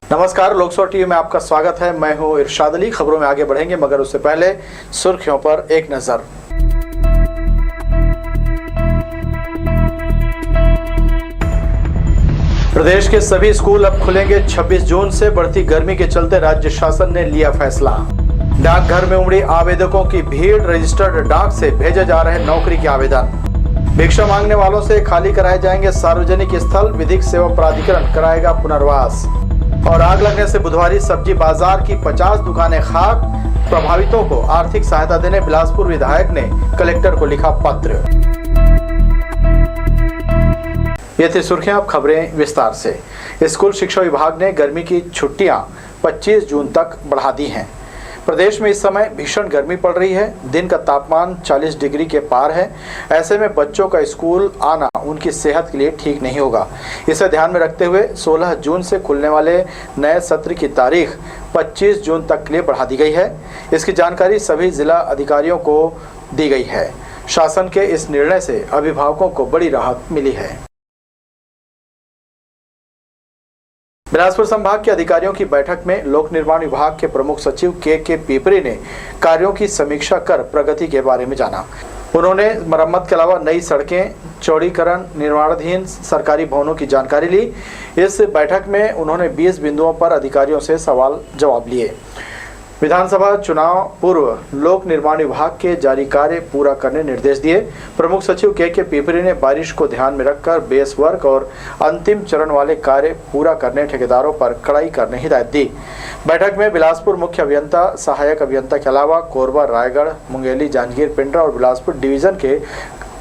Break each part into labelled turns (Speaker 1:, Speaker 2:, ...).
Speaker 1: नमस्कार, लोकसभा टीवी में आपका स्वागत है। मैं हूं इरशाद अली। खबरों में आगे बढ़ेंगे मगर उससे पहले सुर्खियों पर एक नजर। प्रदेश के सभी स्कूल अब खुलेंगे 26 जून से। बढ़ती गर्मी के चलते राज्य शासन ने लिया फैसला। डाकघर में उमड़ी आवेदकों की भीड़। रजिस्टर्ड डाक से भेजे जा रहे नौकरी के आवेदन। भिक्षा मांगने वालों से खाली कराए जाएंगे सार्वजनिक स्थल। विधिक सेवा प्राधिकरण कराएगा पुनर्वास। और आग लगने से बुधवारी सब्जी बाजार की 50 दुकानें खाक। प्रभावितों को आर्थिक सहायता देने बिलासपुर विधायक ने कलेक्टर को लिखा पत्र। ये थी सुर्खियां, अब खबरें विस्तार से। स्कूल शिक्षा विभाग ने गर्मी की छुट्टियां 25 जून तक बढ़ा दी हैं। प्रदेश में इस समय भीषण गर्मी पड़ रही है। दिन का तापमान 40 डिग्री के पार है। ऐसे में बच्चों का स्कूल आना उनकी सेहत के लिए ठीक नहीं होगा। इसे ध्यान में रखते हुए 16 जून से खुलने वाले नए सत्र की तारीख 25 जून तक के लिए बढ़ा दी गई है। इसकी जानकारी सभी जिला अधिकारियों को दी गई है। शासन के इस निर्णय से अभिभावकों को बड़ी राहत मिली है। बिलासपुर संभाग के अधिकारियों की बैठक में लोक निर्माण विभाग के प्रमुख सचिव के पीपरी ने कार्यों की समीक्षा कर प्रगति के बारे में जाना। उन्होंने मरम्मत के अलावा नई सड़कें, चौड़ीकरण, निर्माणाधीन सरकारी भवनों की जानकारी ली। इस बैठक में उन्होंने 20 बिंदुओं पर अधिकारियों से सवाल जवाब लिए। विधानसभा चुनाव पूर्व लोक निर्माण विभाग के जारी कार्य पूरा करने निर्देश दिए। प्रमुख सचिव के पीपरी ने बारिश को ध्यान में रखकर बेस वर्क और अंतिम चरण वाले कार्य पूरा करने ठेकेदारों पर कड़ाई करने हिदायत दी। बैठक में बिलासपुर मुख्य अभियंता, सहायक अभियंता के अलावा कोरबा, रायगढ़, मुंगेली, जांजगीर, पिंडरा और बिलासपुर डिवीजन के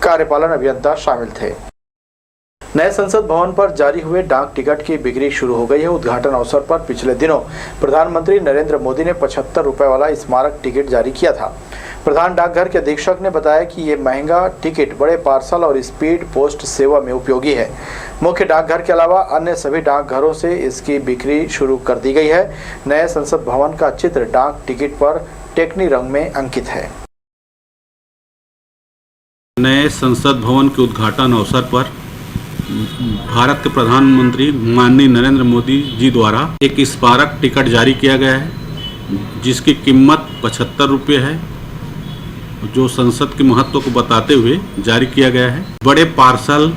Speaker 1: कार्यपालन अभियंता शामिल थे। नए संसद भवन पर जारी हुए डाक टिकट की बिक्री शुरू हो गई है। उद्घाटन अवसर पर पिछले दिनों प्रधानमंत्री नरेंद्र मोदी ने 75 रुपए वाला स्मारक टिकट जारी किया था। प्रधान डाकघर के अधीक्षक ने बताया कि ये महंगा टिकट बड़े पार्सल और स्पीड पोस्ट सेवा में उपयोगी है। मुख्य डाकघर के अलावा अन्य सभी डाकघरों से इसकी बिक्री शुरू कर दी गई है। नए संसद भवन का चित्र डाक टिकट पर टेकनी रंग में अंकित है।
Speaker 2: नए संसद भवन के उद्घाटन अवसर पर भारत के प्रधानमंत्री माननीय नरेंद्र मोदी जी द्वारा एक स्मारक टिकट जारी किया गया है, जिसकी कीमत 75 रुपये है, जो संसद के महत्व को बताते हुए जारी किया गया है। बड़े पार्सल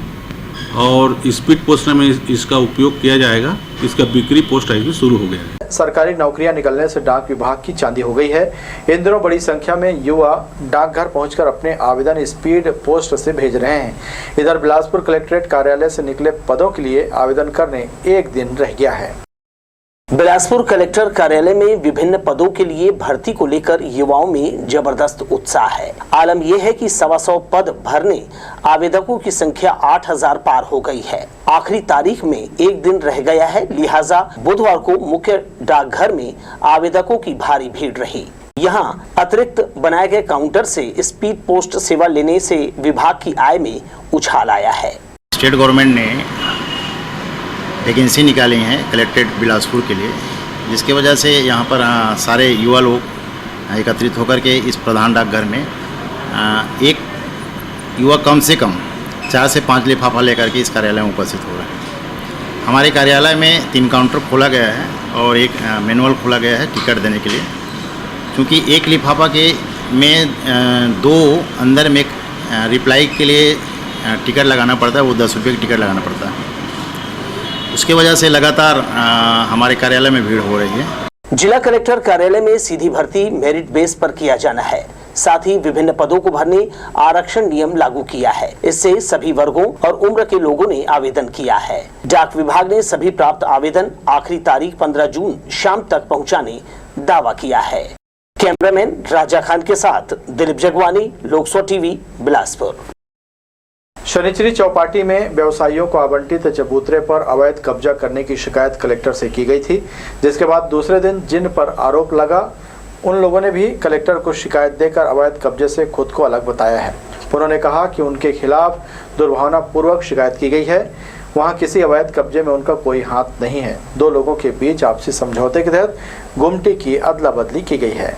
Speaker 2: और स्पीड पोस्ट में इसका उपयोग किया जाएगा। इसका बिक्री पोस्ट ऑफिस में शुरू हो गया है।
Speaker 1: सरकारी नौकरियां निकलने से डाक विभाग की चांदी हो गई है। इन दिनों बड़ी संख्या में युवा डाकघर पहुंचकर अपने आवेदन स्पीड पोस्ट से भेज रहे हैं। इधर बिलासपुर कलेक्ट्रेट कार्यालय से निकले पदों के लिए आवेदन करने एक दिन रह गया है।
Speaker 3: बिलासपुर कलेक्टर कार्यालय में विभिन्न पदों के लिए भर्ती को लेकर युवाओं में जबरदस्त उत्साह है। आलम यह है कि 125 पद भरने आवेदकों की संख्या 8000 पार हो गई है। आखिरी तारीख में एक दिन रह गया है, लिहाजा बुधवार को मुख्य डाकघर में आवेदकों की भारी भीड़ रही। यहाँ अतिरिक्त बनाए गए काउंटर से स्पीड पोस्ट सेवा लेने से विभाग की आय में उछाल आया है।
Speaker 4: स्टेट गवर्नमेंट ने वैकेंसी निकाली हैं कलेक्ट्रेट बिलासपुर के लिए, जिसकी वजह से यहाँ पर सारे युवा लोग एकत्रित होकर के इस प्रधान डाकघर में एक युवा कम से कम 4 से 5 लिफाफा लेकर के इस कार्यालय में उपस्थित हो रहे हैं। हमारे कार्यालय में 3 काउंटर खोला गया है और एक मैनुअल खोला गया है टिकट देने के लिए, क्योंकि एक लिफाफा के में 2 अंदर में रिप्लाई के लिए टिकट लगाना पड़ता है, वो 10 रुपये की टिकट लगाना पड़ता है। उसकी वजह से लगातार हमारे कार्यालय में भीड़ हो रही है।
Speaker 3: जिला कलेक्टर कार्यालय में सीधी भर्ती मेरिट बेस पर किया जाना है। साथ ही विभिन्न पदों को भरने आरक्षण नियम लागू किया है। इससे सभी वर्गों और उम्र के लोगों ने आवेदन किया है। डाक विभाग ने सभी प्राप्त आवेदन आखिरी तारीख 15 जून शाम तक पहुंचाने दावा किया है। कैमरामैन राजा खान के साथ दिलीप जगवानी, लोकसभा टीवी, बिलासपुर।
Speaker 1: शनिचरी चौपाटी में व्यवसायियों को आवंटित चबूतरे पर अवैध कब्जा करने की शिकायत कलेक्टर से की गई थी, जिसके बाद दूसरे दिन जिन पर आरोप लगा उन लोगों ने भी कलेक्टर को शिकायत देकर अवैध कब्जे से खुद को अलग बताया है। उन्होंने कहा कि उनके खिलाफ दुर्भावनापूर्वक शिकायत की गई है। वहां किसी अवैध कब्जे में उनका कोई हाथ नहीं है। 2 लोगों के बीच आपसी समझौते के तहत गुमटी की अदला बदली की गई है।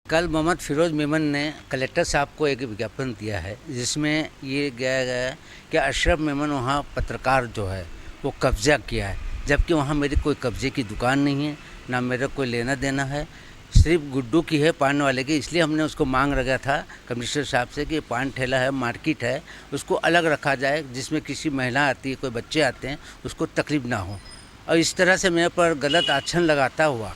Speaker 5: कल मोहम्मद फिरोज मेमन ने कलेक्टर साहब को एक विज्ञापन दिया है, जिसमें ये गया है कि अशरफ मेमन वहाँ पत्रकार जो है वो कब्जा किया है। जबकि वहाँ मेरी कोई कब्जे की दुकान नहीं है, ना मेरा कोई लेना देना है, सिर्फ गुड्डू की है पान वाले की। इसलिए हमने उसको मांग रखा था कमिश्नर साहब से कि पान ठेला है, मार्केट है, उसको अलग रखा जाए, जिसमें किसी महिला आती है, कोई बच्चे आते हैं, उसको तकलीफ ना हो। और इस तरह से मेरे पर गलत आचरण लगाता हुआ,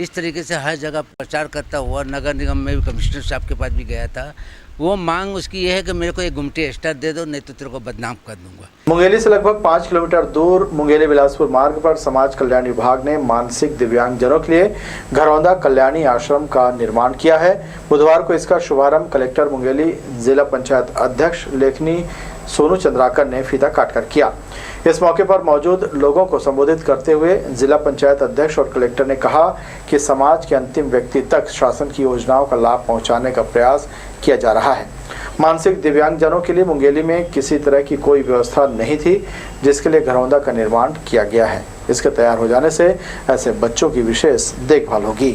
Speaker 5: इस तरीके से हर जगह प्रचार करता हुआ, नगर निगम में भी कमिश्नर साहब के पास भी गया था। वो मांग उसकी ये है कि मेरे को एक गुमटी एक्स्ट्रा दे दो, नहीं तो तेरे को बदनाम कर दूंगा।
Speaker 1: मुंगेली से लगभग 5 किलोमीटर दूर मुंगेली बिलासपुर मार्ग पर समाज कल्याण विभाग ने मानसिक दिव्यांगजनों के लिए घरौंदा कल्याणी आश्रम का निर्माण किया है। बुधवार को इसका शुभारंभ कलेक्टर मुंगेली, जिला पंचायत अध्यक्ष लेखनी सोनू चंद्राकर ने फीता काटकर किया। इस मौके पर मौजूद लोगों को संबोधित करते हुए जिला पंचायत अध्यक्ष और कलेक्टर ने कहा कि समाज के अंतिम व्यक्ति तक शासन की योजनाओं का लाभ पहुंचाने का प्रयास किया जा रहा है। मानसिक दिव्यांगजनों के लिए मुंगेली में किसी तरह की कोई व्यवस्था नहीं थी, जिसके लिए घरौंदा का निर्माण किया गया है। इसके तैयार हो जाने से ऐसे बच्चों की विशेष देखभाल होगी।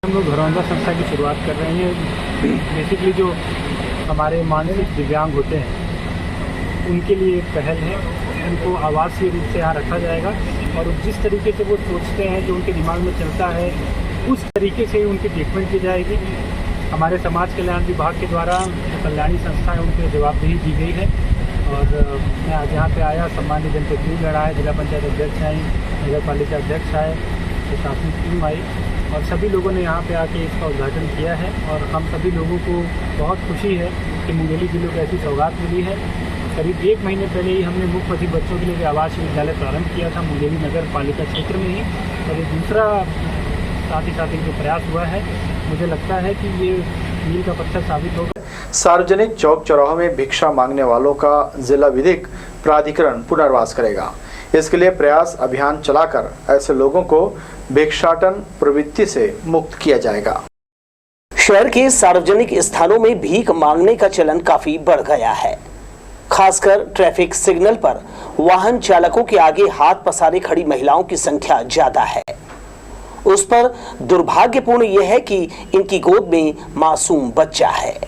Speaker 6: हम लोग घरौंदा संस्था की शुरुआत कर रहे हैं। बेसिकली जो हमारे मानसिक दिव्यांग होते हैं उनके लिए एक पहल है। उनको आवासीय रूप से यहाँ रखा जाएगा और जिस तरीके से वो सोचते हैं, जो उनके दिमाग में चलता है, उस तरीके से उनकी ट्रीटमेंट की जाएगी। हमारे समाज कल्याण विभाग के द्वारा जो कल्याणी संस्था है उनकी जवाबदेही दी गई है। और मैं आज यहाँ पे आया, सम्मानित जनप्रतिनिधि गण आए, जिला पंचायत अध्यक्ष आए, नगर पालिका अध्यक्ष आए, प्रशासनिक टीम आई और सभी लोगों ने यहाँ पे आके इसका उद्घाटन किया है। और हम सभी लोगों को बहुत खुशी है कि मुंगेली जिले को ऐसी सौगात मिली है। करीब 1 महीने पहले ही हमने मुख्यमंत्री बच्चों के लिए आवासीय विद्यालय प्रारंभ किया था मुंगेली नगर पालिका क्षेत्र में ही, और ये दूसरा साथ ही साथ एक जो प्रयास हुआ है, मुझे लगता है कि ये मील का पत्थर साबित होगा।
Speaker 1: सार्वजनिक चौक चौराहों में भिक्षा मांगने वालों का जिला विधिक प्राधिकरण पुनर्वास करेगा। इसके लिए प्रयास अभियान चलाकर ऐसे लोगों को भिक्षाटन प्रवृत्ति से मुक्त किया जाएगा।
Speaker 3: शहर के सार्वजनिक स्थानों में भीख मांगने का चलन काफी बढ़ गया है। खासकर ट्रैफिक सिग्नल पर वाहन चालकों के आगे हाथ पसारे खड़ी महिलाओं की संख्या ज्यादा है। उस पर दुर्भाग्यपूर्ण यह है कि इनकी गोद में मासूम बच्चा है।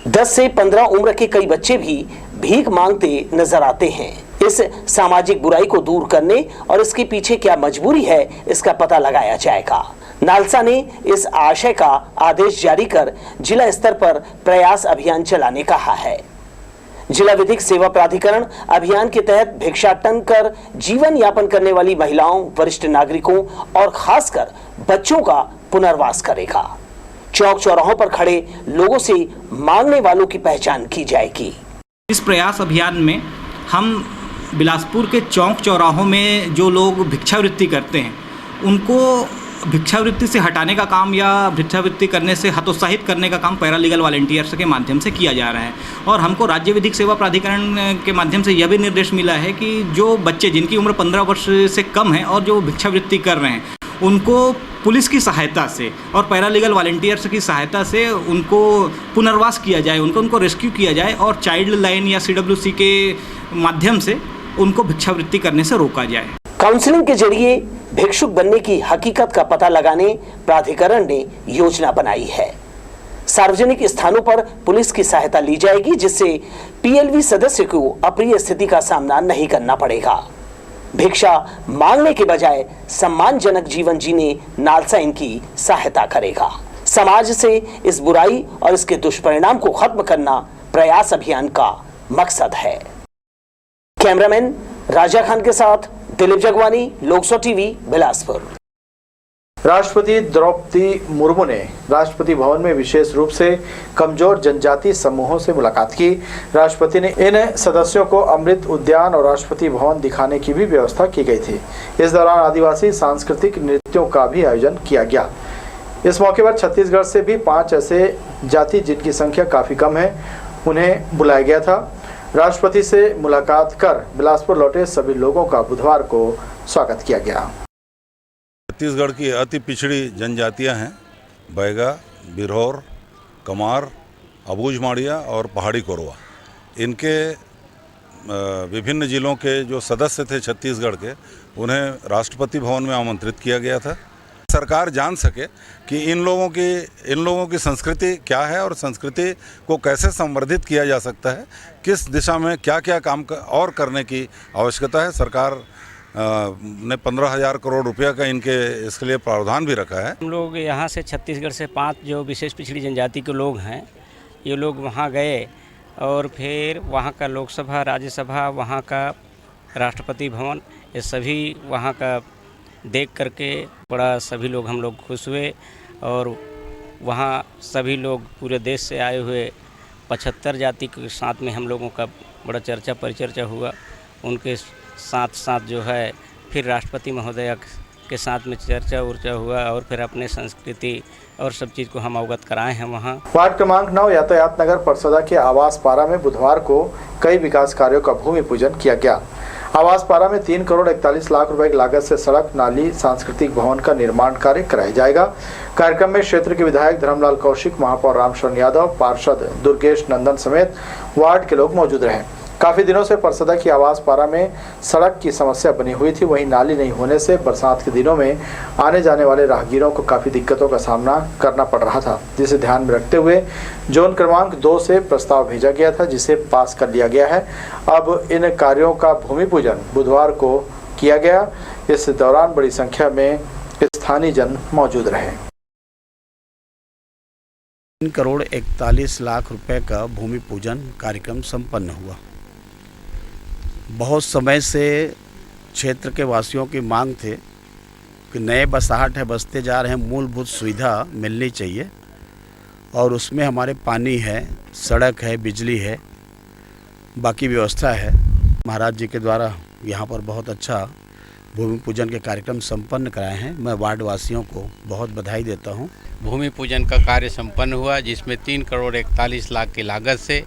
Speaker 3: 10 से 15 उम्र के कई बच्चे भी भीख मांगते नजर आते हैं। इस सामाजिक बुराई को दूर करने और इसके पीछे क्या मजबूरी है, इसका पता लगाया जाएगा। नालसा ने इस आशय का आदेश जारी कर जिला स्तर पर प्रयास अभियान चलाने कहा है। जिला विधिक सेवा प्राधिकरण अभियान के तहत भिक्षाटन कर जीवन यापन करने वाली महिलाओं, वरिष्ठ नागरिकों और खासकर बच्चों का पुनर्वास करेगा। चौक चौराहों पर खड़े लोगों से मांगने वालों की पहचान की जाएगी।
Speaker 7: इस प्रयास अभियान में हम बिलासपुर के चौक चौराहों में जो लोग भिक्षावृत्ति करते हैं उनको भिक्षावृत्ति से हटाने का काम या भिक्षावृत्ति करने से हतोत्साहित करने का काम पैरालीगल वॉलंटियर्स के माध्यम से किया जा रहा है। और हमको राज्य विधिक सेवा प्राधिकरण के माध्यम से यह भी निर्देश मिला है कि जो बच्चे जिनकी उम्र 15 वर्ष से कम है और जो भिक्षावृत्ति कर रहे हैं उनको पुलिस की सहायता से और पैरालीगल वॉलंटियर्स की सहायता से उनको पुनर्वास किया जाए, उनको रेस्क्यू किया जाए और चाइल्ड लाइन या CWC के माध्यम से उनको भिक्षावृत्ति करने से रोका जाए।
Speaker 3: काउंसलिंग के जरिए भिक्षुक बनने की हकीकत का पता लगाने प्राधिकरण ने योजना बनाई है। सार्वजनिक स्थानों पर पुलिस की सहायता ली जाएगी, जिससे PLV सदस्य को अप्रिय स्थिति का सामना नहीं करना पड़ेगा। भिक्षा मांगने के बजाय सम्मानजनक जीवन जीने नालसा इनकी सहायता करेगा। समाज से इस बुराई और इसके दुष्परिणाम को खत्म करना प्रयास अभियान का मकसद है। कैमरामैन राजा खान के साथ दिलीप जगवानी, लोकसो टीवी, बिलासपुर।
Speaker 1: राष्ट्रपति द्रौपदी मुर्मू ने राष्ट्रपति भवन में विशेष रूप से कमजोर जनजाति समूहों से मुलाकात की। राष्ट्रपति ने इन सदस्यों को अमृत उद्यान और राष्ट्रपति भवन दिखाने की भी व्यवस्था की गई थी। इस दौरान आदिवासी सांस्कृतिक नृत्यों का भी आयोजन किया गया। इस मौके पर छत्तीसगढ़ से भी 5 ऐसे जाति जिनकी संख्या काफ़ी कम है, उन्हें बुलाया गया था। राष्ट्रपति से मुलाकात कर बिलासपुर लौटे सभी लोगों का बुधवार को स्वागत किया गया।
Speaker 8: छत्तीसगढ़ की अति पिछड़ी जनजातियां हैं बैगा, बिरहोर, कमार, अबूझ माड़िया और पहाड़ी कोरवा। इनके विभिन्न जिलों के जो सदस्य थे छत्तीसगढ़ के, उन्हें राष्ट्रपति भवन में आमंत्रित किया गया था। सरकार जान सके कि इन लोगों की संस्कृति क्या है और संस्कृति को कैसे संवर्धित किया जा सकता है, किस दिशा में क्या क्या काम और करने की आवश्यकता है। सरकार ने 15,000 करोड़ रुपया का इनके इसके लिए प्रावधान भी रखा है।
Speaker 9: हम लोग यहाँ से छत्तीसगढ़ से 5 जो विशेष पिछड़ी जनजाति के लोग हैं, ये लोग वहाँ गए और फिर वहाँ का लोकसभा, राज्यसभा, वहाँ का राष्ट्रपति भवन, ये सभी वहाँ का देख करके बड़ा सभी लोग हम लोग खुश हुए। और वहाँ सभी लोग पूरे देश से आए हुए 75 जाति के साथ में हम लोगों का बड़ा चर्चा परिचर्चा हुआ। उनके साथ साथ जो है फिर राष्ट्रपति महोदय के साथ में चर्चा उर्चा हुआ और फिर अपने संस्कृति और सब चीज़ को हम अवगत कराए हैं वहाँ।
Speaker 1: वार्ड क्रमांक 9 यातायात नगर परसदा के आवास पारा में बुधवार को कई विकास कार्यों का भूमि पूजन किया गया। आवास पारा में 3 करोड़ 41 लाख रुपए की लागत से सड़क, नाली, सांस्कृतिक भवन का निर्माण कार्य कराया जाएगा। कार्यक्रम में क्षेत्र के विधायक धर्मलाल कौशिक, महापौर रामशरण यादव, पार्षद दुर्गेश नंदन समेत वार्ड के लोग मौजूद रहे। काफी दिनों से परसदा की आवास पारा में सड़क की समस्या बनी हुई थी। वहीं नाली नहीं होने से बरसात के दिनों में आने जाने वाले राहगीरों को काफी दिक्कतों का सामना करना पड़ रहा था, जिसे ध्यान में रखते हुए जोन क्रमांक 2 से प्रस्ताव भेजा गया था, जिसे पास कर लिया गया है। अब इन कार्यों का भूमि पूजन बुधवार को किया गया। इस दौरान बड़ी संख्या में स्थानीय जन मौजूद रहे।
Speaker 10: 3 करोड़ 41 लाख रुपए का भूमि पूजन कार्यक्रम संपन्न हुआ। बहुत समय से क्षेत्र के वासियों की मांग थे कि नए बसाहट है, बसते जा रहे हैं, मूलभूत सुविधा मिलनी चाहिए और उसमें हमारे पानी है, सड़क है, बिजली है, बाकी व्यवस्था है। महाराज जी के द्वारा यहाँ पर बहुत अच्छा भूमि पूजन के कार्यक्रम संपन्न कराए हैं। मैं वार्ड वासियों को बहुत बधाई देता हूँ।
Speaker 11: भूमि पूजन का कार्य संपन्न हुआ, जिसमें 3 करोड़ 41 लाख की लागत से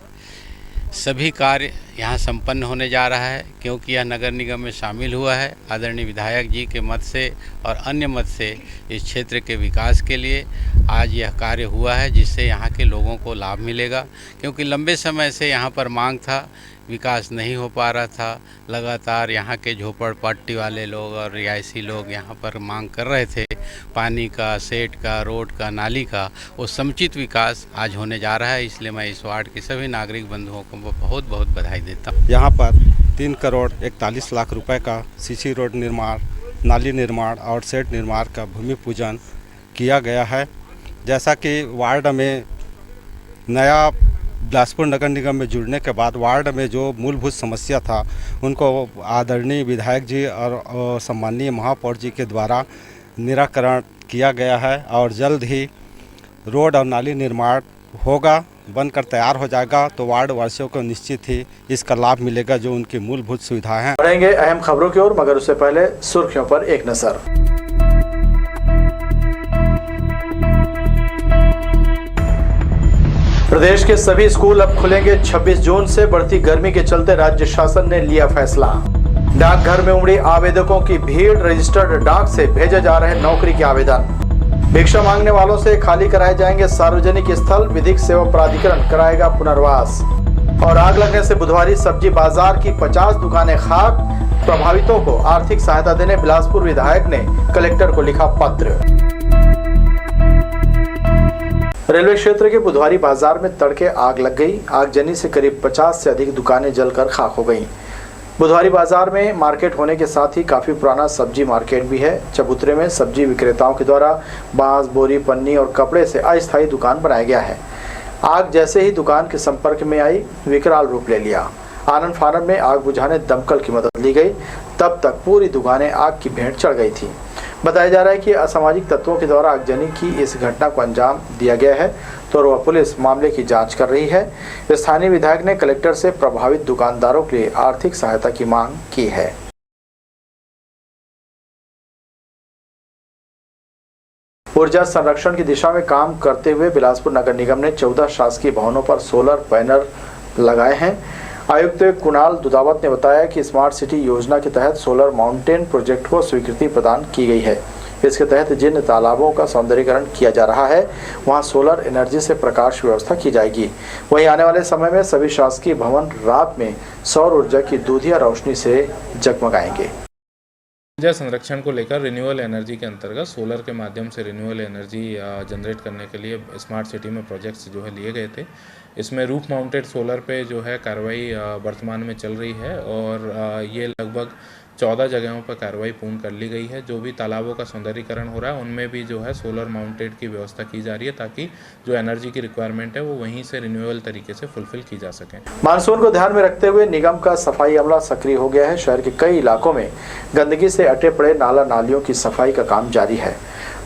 Speaker 11: सभी कार्य यहाँ संपन्न होने जा रहा है, क्योंकि यह नगर निगम में शामिल हुआ है। आदरणीय विधायक जी के मत से और अन्य मत से इस क्षेत्र के विकास के लिए आज यह कार्य हुआ है, जिससे यहाँ के लोगों को लाभ मिलेगा। क्योंकि लंबे समय से यहाँ पर मांग था, विकास नहीं हो पा रहा था। लगातार यहाँ के झोपड़पट्टी वाले लोग और रिहायशी लोग यहाँ पर मांग कर रहे थे पानी का, सेट का, रोड का, नाली का। वो समुचित विकास आज होने जा रहा है। इसलिए मैं इस वार्ड के सभी नागरिक बंधुओं को बहुत बहुत बधाई देता हूँ।
Speaker 12: यहाँ पर 3 करोड़ 41 लाख रुपए का सीसी रोड निर्माण, नाली निर्माण और सेट निर्माण का भूमि पूजन किया गया है। जैसा कि वार्ड में नया बिलासपुर नगर निगम में जुड़ने के बाद वार्ड में जो मूलभूत समस्या था, उनको आदरणीय विधायक जी और सम्माननीय महापौर जी के द्वारा निराकरण किया गया है और जल्द ही रोड और नाली निर्माण होगा, बनकर तैयार हो जाएगा। तो वार्ड वासियों को निश्चित ही इसका लाभ मिलेगा, जो उनकी मूलभूत सुविधाएं हैं।
Speaker 1: बढ़ेंगे अहम खबरों की ओर, मगर उससे पहले सुर्खियों पर एक नजर। प्रदेश के सभी स्कूल अब खुलेंगे 26 जून से। बढ़ती गर्मी के चलते राज्य शासन ने लिया फैसला। डाकघर में उमड़ी आवेदकों की भीड़, रजिस्टर्ड डाक से भेजे जा रहे नौकरी के आवेदन। भिक्षा मांगने वालों से खाली कराए जाएंगे सार्वजनिक स्थल, विधिक सेवा प्राधिकरण कराएगा पुनर्वास। और आग लगने से बुधवारी सब्जी बाजार की 50 दुकानें खाक, प्रभावितों को आर्थिक सहायता देने बिलासपुर विधायक ने कलेक्टर को लिखा पत्र। रेलवे क्षेत्र के बुधवारी बाजार में तड़के आग लग गई। आगजनी से करीब 50 से अधिक दुकानें जलकर खाक हो गईं। बुधवारी बाजार में मार्केट होने के साथ ही काफ़ी पुराना सब्जी मार्केट भी है। चबूतरे में सब्जी विक्रेताओं के द्वारा बांस, बोरी, पन्नी और कपड़े से अस्थायी दुकान बनाया गया है। आग जैसे ही दुकान के संपर्क में आई, विकराल रूप ले लिया। आनन फानन में आग बुझाने दमकल की मदद ली गई, तब तक पूरी दुकानें आग की भेंट चढ़ गई थी। बताया जा रहा है कि असामाजिक तत्वों के द्वारा आगजनी की इस घटना को अंजाम दिया गया है। तोरवा पुलिस मामले की जांच कर रही है। स्थानीय विधायक ने कलेक्टर से प्रभावित दुकानदारों के लिए आर्थिक सहायता की मांग की है। ऊर्जा संरक्षण की दिशा में काम करते हुए बिलासपुर नगर निगम ने 14 शासकीय भवनों पर सोलर पैनल लगाए हैं। आयुक्त कुणाल दुदावत ने बताया कि स्मार्ट सिटी योजना के तहत सोलर माउंटेन प्रोजेक्ट को स्वीकृति प्रदान की गई है। इसके तहत जिन तालाबों का सौंदर्यीकरण किया जा रहा है, वहां सोलर एनर्जी से प्रकाश व्यवस्था की जाएगी। वहीं आने वाले समय में सभी शासकीय भवन रात में सौर ऊर्जा की दूधिया रोशनी से जगमगाएंगे।
Speaker 13: ऊर्जा संरक्षण को लेकर रिन्यूएबल एनर्जी के अंतर्गत सोलर के माध्यम से रिन्यूएबल एनर्जी जनरेट करने के लिए स्मार्ट सिटी में प्रोजेक्ट्स जो है लिए गए थे। इसमें रूफ माउंटेड सोलर पे जो है कार्रवाई वर्तमान में चल रही है और ये लगभग 14 जगहों पर कार्रवाई पूर्ण कर ली गई है। जो भी तालाबों का सौंदर्यीकरण हो रहा है उनमें भी जो है सोलर माउंटेड की व्यवस्था की जा रही है, ताकि जो एनर्जी की रिक्वायरमेंट है वो वहीं से रिन्यूएबल तरीके से फुलफिल की जा सके।
Speaker 1: मानसून को ध्यान में रखते हुए निगम का सफाई अमला सक्रिय हो गया है। शहर के कई इलाकों में गंदगी से अटे पड़े नाला नालियों की सफाई का काम जारी है।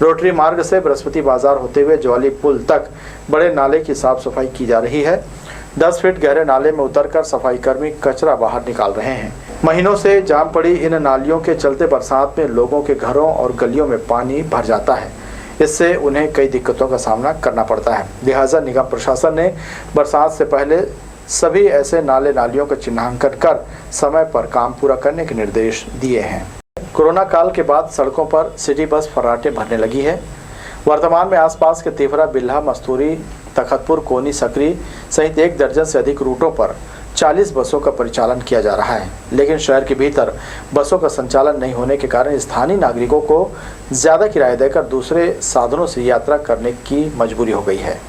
Speaker 1: रोटरी मार्ग से बृहस्पति बाजार होते हुए ज्वाली पुल तक बड़े नाले की साफ सफाई की जा रही है। 10 फीट गहरे नाले में उतरकर सफाई कर्मी कचरा बाहर निकाल रहे हैं। महीनों से जाम पड़ी इन नालियों के चलते बरसात में लोगों के घरों और गलियों में पानी भर जाता है। इससे उन्हें कई दिक्कतों का सामना करना पड़ता है। लिहाजा निगम प्रशासन ने बरसात से पहले सभी ऐसे नाले नालियों का चिन्हांकन कर समय पर काम पूरा करने के निर्देश दिए हैं। कोरोना काल के बाद सड़कों पर सिटी बस फर्राटे भरने लगी है। वर्तमान में आसपास के तिफरा, बिल्हा, मस्तूरी, तखतपुर, कोनी, सकरी सहित 1 दर्जन से अधिक रूटों पर 40 बसों का परिचालन किया जा रहा है। लेकिन शहर के भीतर बसों का संचालन नहीं होने के कारण स्थानीय नागरिकों को ज़्यादा किराया देकर दूसरे साधनों से यात्रा करने की मजबूरी हो गई है।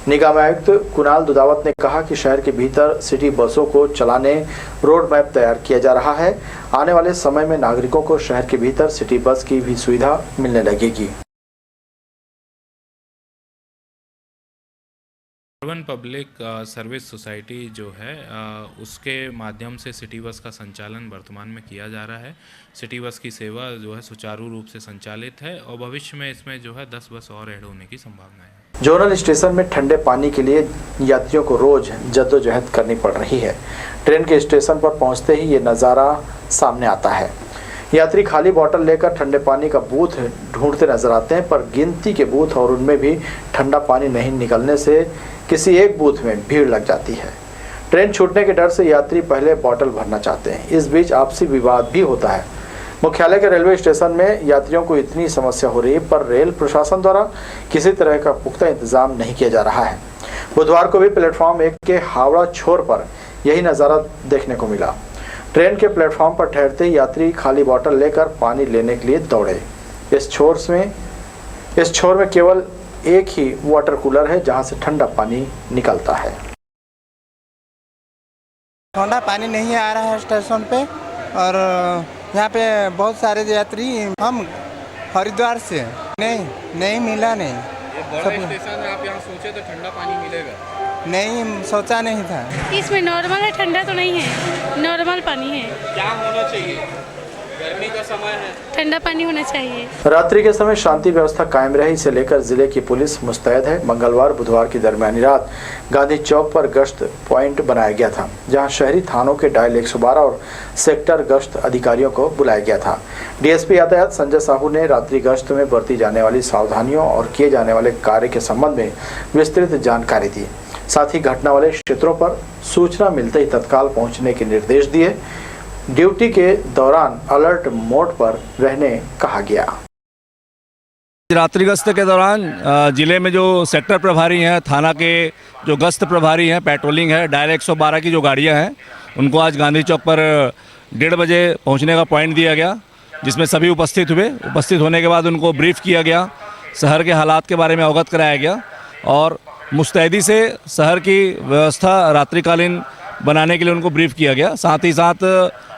Speaker 1: निगम आयुक्त कुणाल दुधावत ने कहा कि शहर के भीतर सिटी बसों को चलाने रोड मैप तैयार किया जा रहा है। आने वाले समय में नागरिकों को शहर के भीतर सिटी बस की भी सुविधा मिलने लगेगी।
Speaker 13: अर्बन पब्लिक सर्विस सोसाइटी जो है उसके माध्यम से सिटी बस का संचालन वर्तमान में किया जा रहा है। सिटी बस की सेवा जो है सुचारू रूप से संचालित है और भविष्य में इसमें जो है 10 बस और ऐड होने की संभावना है।
Speaker 1: जोनल स्टेशन में ठंडे पानी के लिए यात्रियों को रोज जद्दोजहद करनी पड़ रही है। ट्रेन के स्टेशन पर पहुंचते ही ये नज़ारा सामने आता है। यात्री खाली बोतल लेकर ठंडे पानी का बूथ ढूंढते नजर आते हैं, पर गिनती के बूथ और उनमें भी ठंडा पानी नहीं निकलने से किसी एक बूथ में भीड़ लग जाती है। ट्रेन छूटने के डर से यात्री पहले बोतल भरना चाहते हैं। इस बीच आपसी विवाद भी होता है। मुख्यालय के रेलवे स्टेशन में यात्रियों को इतनी समस्या हो रही है, पर रेल प्रशासन द्वारा किसी तरह का पुख्ता इंतजाम नहीं किया जा रहा है। बुधवार को भी प्लेटफॉर्म 1 के हावड़ा छोर पर यही नज़ारा देखने को मिला। ट्रेन के प्लेटफॉर्म पर ठहरते ही यात्री खाली बोतल लेकर पानी लेने के लिए दौड़े। इस छोर में केवल एक ही वाटर कूलर है जहां से ठंडा पानी निकलता है।
Speaker 14: ठंडा पानी नहीं आ रहा है स्टेशन पे, और यहाँ पे बहुत सारे यात्री, हम हरिद्वार से नहीं मिला। नहीं,
Speaker 15: ये बड़ा स्टेशन है, आप यहाँ सोचे तो ठंडा पानी मिलेगा?
Speaker 14: नहीं, सोचा नहीं था।
Speaker 16: इसमें नॉर्मल है, ठंडा तो नहीं है, नॉर्मल पानी है।
Speaker 15: क्या होना चाहिए? गर्मी का समय है,
Speaker 16: ठंडा पानी होना चाहिए।
Speaker 1: रात्रि के समय शांति व्यवस्था कायम रहे, इसे लेकर जिले की पुलिस मुस्तैद है। मंगलवार बुधवार की दरमियानी रात गांधी चौक पर गश्त पॉइंट बनाया गया था, जहां शहरी थानों के डायल 112 और सेक्टर गश्त अधिकारियों को बुलाया गया था। डीएसपी यातायात संजय साहू ने रात्रि गश्त में बरती जाने वाली सावधानियों और किए जाने वाले कार्य के संबंध में विस्तृत जानकारी दी। साथ ही घटना वाले क्षेत्रों पर सूचना मिलते ही तत्काल पहुंचने के निर्देश दिए। ड्यूटी के दौरान अलर्ट मोड पर रहने कहा गया।
Speaker 17: रात्रि गश्त के दौरान जिले में जो सेक्टर प्रभारी हैं, थाना के जो गश्त प्रभारी हैं, पेट्रोलिंग है, डायल 112 की जो गाड़ियां हैं, उनको आज गांधी चौक पर 1:30 बजे पहुंचने का पॉइंट दिया गया, जिसमें सभी उपस्थित हुए। उपस्थित होने के बाद उनको ब्रीफ किया गया, शहर के हालात के बारे में अवगत कराया गया और मुस्तैदी से शहर की व्यवस्था रात्रिकालीन बनाने के लिए उनको ब्रीफ किया गया। साथ ही साथ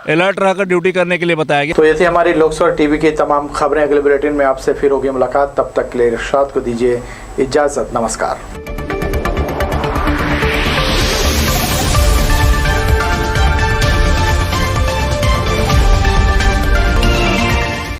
Speaker 17: अलर्ट रहकर ड्यूटी करने के लिए बताया गया।
Speaker 1: तो ये थी हमारी लोकसभा टीवी की तमाम खबरें। अगले बुलेटिन में आपसे फिर होगी मुलाकात। तब तक के लिए इरशाद को दीजिए इजाज़त। नमस्कार।